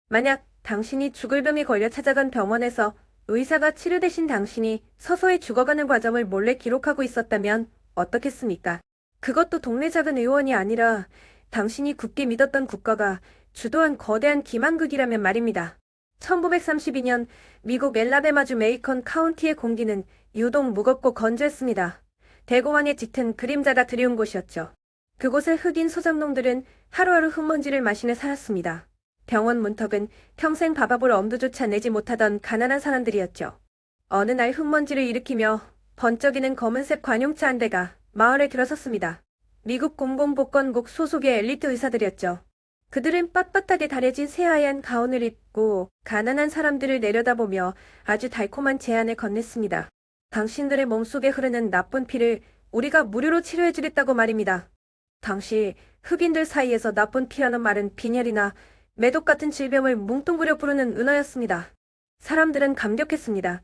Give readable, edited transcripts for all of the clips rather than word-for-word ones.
만약 당신이 죽을 병에 걸려 찾아간 병원에서 의사가 치료 대신 당신이 서서히 죽어가는 과정을 몰래 기록하고 있었다면 어떻겠습니까? 그것도 동네 작은 의원이 아니라 당신이 굳게 믿었던 국가가 주도한 거대한 기만극이라면 말입니다. 1932년 미국 엘라베마주 메이컨 카운티의 공기는 유독 무겁고 건조했습니다. 대공황에 짙은 그림자가 드리운 곳이었죠. 그곳의 흑인 소작농들은 하루하루 흙먼지를 마시며 살았습니다. 병원 문턱은 평생 밥아볼 엄두조차 내지 못하던 가난한 사람들이었죠. 어느 날 흙먼지를 일으키며 번쩍이는 검은색 관용차 한 대가 마을에 들어섰습니다. 미국 공공복권국 소속의 엘리트 의사들이었죠. 그들은 빳빳하게 다려진 새하얀 가운을 입고 가난한 사람들을 내려다보며 아주 달콤한 제안을 건넸습니다. 당신들의 몸속에 흐르는 나쁜 피를 우리가 무료로 치료해주겠다고 말입니다. 당시 흑인들 사이에서 나쁜 피라는 말은 빈혈이나 매독 같은 질병을 뭉뚱그려 부르는 은어였습니다. 사람들은 감격했습니다.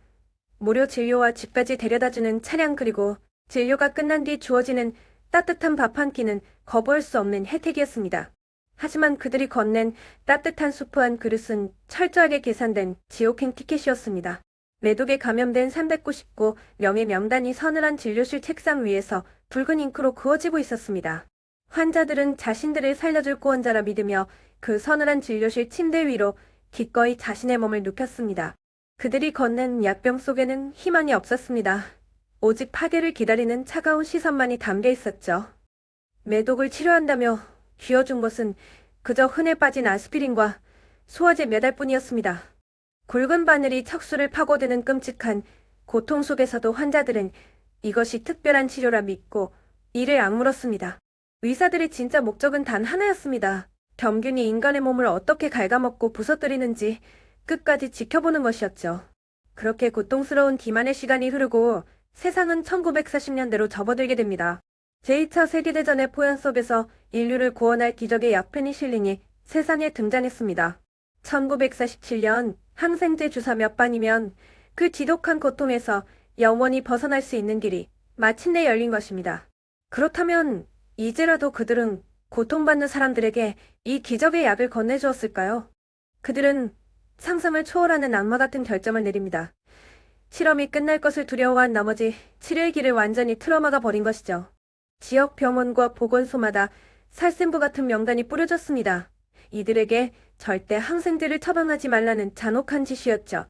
무료 진료와 집까지 데려다주는 차량 그리고 진료가 끝난 뒤 주어지는 따뜻한 밥 한 끼는 거부할 수 없는 혜택이었습니다. 하지만 그들이 건넨 따뜻한 수프 한 그릇은 철저하게 계산된 지옥행 티켓이었습니다. 매독에 감염된 399 명의 명단이 서늘한 진료실 책상 위에서 붉은 잉크로 그어지고 있었습니다. 환자들은 자신들을 살려줄 구원자라 믿으며 그 서늘한 진료실 침대 위로 기꺼이 자신의 몸을 눕혔습니다. 그들이 건넨 약병 속에는 희망이 없었습니다. 오직 파괴를 기다리는 차가운 시선만이 담겨 있었죠. 매독을 치료한다며 쥐어준 것은 그저 흔해 빠진 아스피린과 소화제 몇 알뿐이었습니다. 굵은 바늘이 척수를 파고드는 끔찍한 고통 속에서도 환자들은 이것이 특별한 치료라 믿고 이를 악물었습니다. 의사들의 진짜 목적은 단 하나였습니다. 병균이 인간의 몸을 어떻게 갉아먹고 부서뜨리는지 끝까지 지켜보는 것이었죠. 그렇게 고통스러운 기만의 시간이 흐르고 세상은 1940년대로 접어들게 됩니다. 제2차 세계대전의 포연 속에서 인류를 구원할 기적의 약 페니실린이 세상에 등장했습니다. 1947년 항생제 주사 몇 방이면 그 지독한 고통에서 영원히 벗어날 수 있는 길이 마침내 열린 것입니다. 그렇다면 이제라도 그들은 고통받는 사람들에게 이 기적의 약을 건네주었을까요? 그들은 상상을 초월하는 악마 같은 결정을 내립니다. 실험이 끝날 것을 두려워한 나머지 치료의 길을 완전히 틀어막아 버린 것이죠. 지역 병원과 보건소마다 살생부 같은 명단이 뿌려졌습니다. 이들에게 절대 항생제를 처방하지 말라는 잔혹한 지시였죠.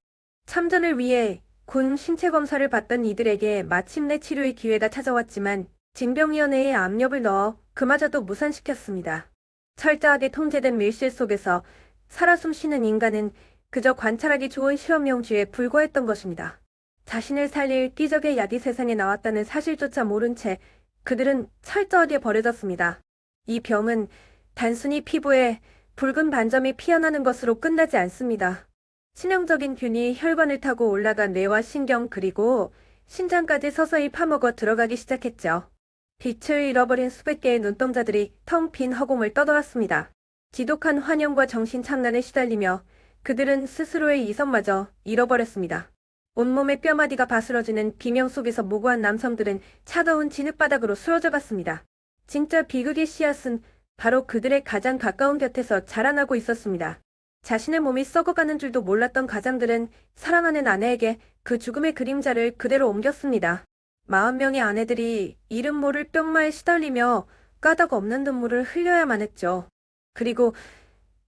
참전을 위해 군 신체 검사를 받던 이들에게 마침내 치료의 기회가 찾아왔지만 징병위원회에 압력을 넣어 그마저도 무산시켰습니다. 철저하게 통제된 밀실 속에서 살아 숨쉬는 인간은 그저 관찰하기 좋은 실험용 쥐에 불과했던 것입니다. 자신을 살릴 기적의 약이 세상에 나왔다는 사실조차 모른 채 그들은 철저하게 버려졌습니다. 이 병은 단순히 피부에 붉은 반점이 피어나는 것으로 끝나지 않습니다. 치명적인 균이 혈관을 타고 올라가 뇌와 신경 그리고 심장까지 서서히 파먹어 들어가기 시작했죠. 빛을 잃어버린 수백 개의 눈동자들이 텅 빈 허공을 떠돌았습니다. 지독한 환영과 정신착란에 시달리며 그들은 스스로의 이성마저 잃어버렸습니다. 온몸의 뼈마디가 바스러지는 비명 속에서 모고한 남성들은 차가운 진흙바닥으로 쓰러져 갔습니다. 진짜 비극의 씨앗은 바로 그들의 가장 가까운 곁에서 자라나고 있었습니다. 자신의 몸이 썩어가는 줄도 몰랐던 가장들은 사랑하는 아내에게 그 죽음의 그림자를 그대로 옮겼습니다. 40명의 아내들이 이름 모를 뿅마에 시달리며 까닭 없는 눈물을 흘려야만 했죠. 그리고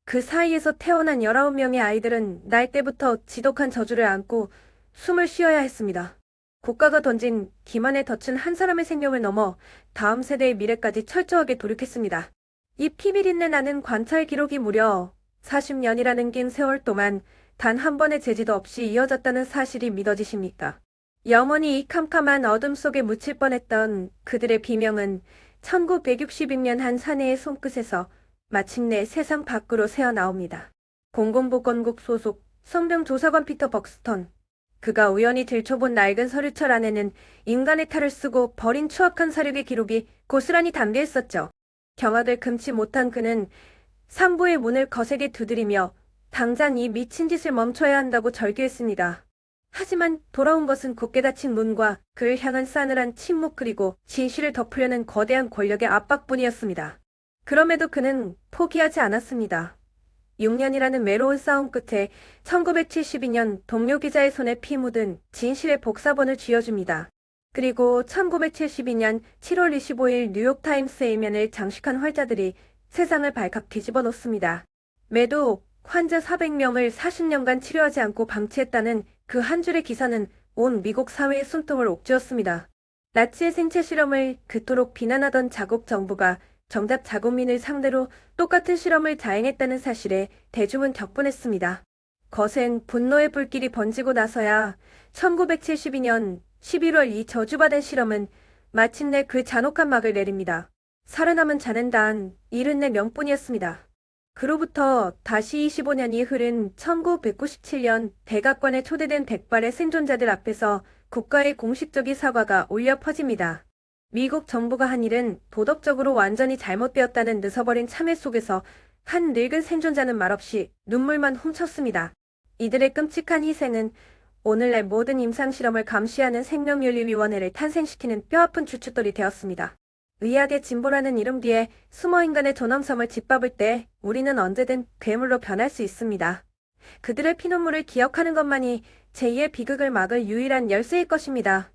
그 사이에서 태어난 19명의 아이들은 날 때부터 지독한 저주를 안고 숨을 쉬어야 했습니다. 국가가 던진 기만에 덫은 한 사람의 생명을 넘어 다음 세대의 미래까지 철저하게 도륙했습니다. 이 피비린내 나는 관찰 기록이 무려 40년이라는 긴 세월 동안 단 한 번의 제지도 없이 이어졌다는 사실이 믿어지십니까? 영원히 이 캄캄한 어둠 속에 묻힐 뻔했던 그들의 비명은 1962년 한 사내의 손끝에서 마침내 세상 밖으로 새어나옵니다. 공공보건국 소속 성병조사관 피터 벅스턴. 그가 우연히 들춰본 낡은 서류철 안에는 인간의 탈을 쓰고 버린 추악한 사륙의 기록이 고스란히 담겨 있었죠. 경악을 금치 못한 그는 상부의 문을 거세게 두드리며 당장 이 미친 짓을 멈춰야 한다고 절규했습니다. 하지만 돌아온 것은 굳게 닫힌 문과 그를 향한 싸늘한 침묵 그리고 진실을 덮으려는 거대한 권력의 압박뿐이었습니다. 그럼에도 그는 포기하지 않았습니다. 6년이라는 외로운 싸움 끝에 1972년 동료 기자의 손에 피 묻은 진실의 복사본을 쥐어줍니다. 그리고 1972년 7월 25일 뉴욕타임스의 이면을 장식한 활자들이 세상을 발칵 뒤집어 놓습니다. 매도 환자 400명을 40년간 치료하지 않고 방치했다는 그 한 줄의 기사는 온 미국 사회의 숨통을 옥죄었습니다. 나치의 생체 실험을 그토록 비난하던 자국 정부가 정작 자국민을 상대로 똑같은 실험을 자행했다는 사실에 대중은 격분했습니다. 거센 분노의 불길이 번지고 나서야 1972년 11월 이 저주받은 실험은 마침내 그 잔혹한 막을 내립니다. 살아남은 자는 단 74명뿐이었습니다. 그로부터 다시 25년이 흐른 1997년 백악관에 초대된 100발의 생존자들 앞에서 국가의 공식적인 사과가 울려 퍼집니다. 미국 정부가 한 일은 도덕적으로 완전히 잘못되었다는 느서버린 참회 속에서 한 늙은 생존자는 말없이 눈물만 훔쳤습니다. 이들의 끔찍한 희생은 오늘날 모든 임상실험을 감시하는 생명윤리위원회를 탄생시키는 뼈아픈 주춧돌이 되었습니다. 의학의 진보라는 이름 뒤에 숨어 인간의 존엄성을 짓밟을 때 우리는 언제든 괴물로 변할 수 있습니다. 그들의 피눈물을 기억하는 것만이 제2의 비극을 막을 유일한 열쇠일 것입니다.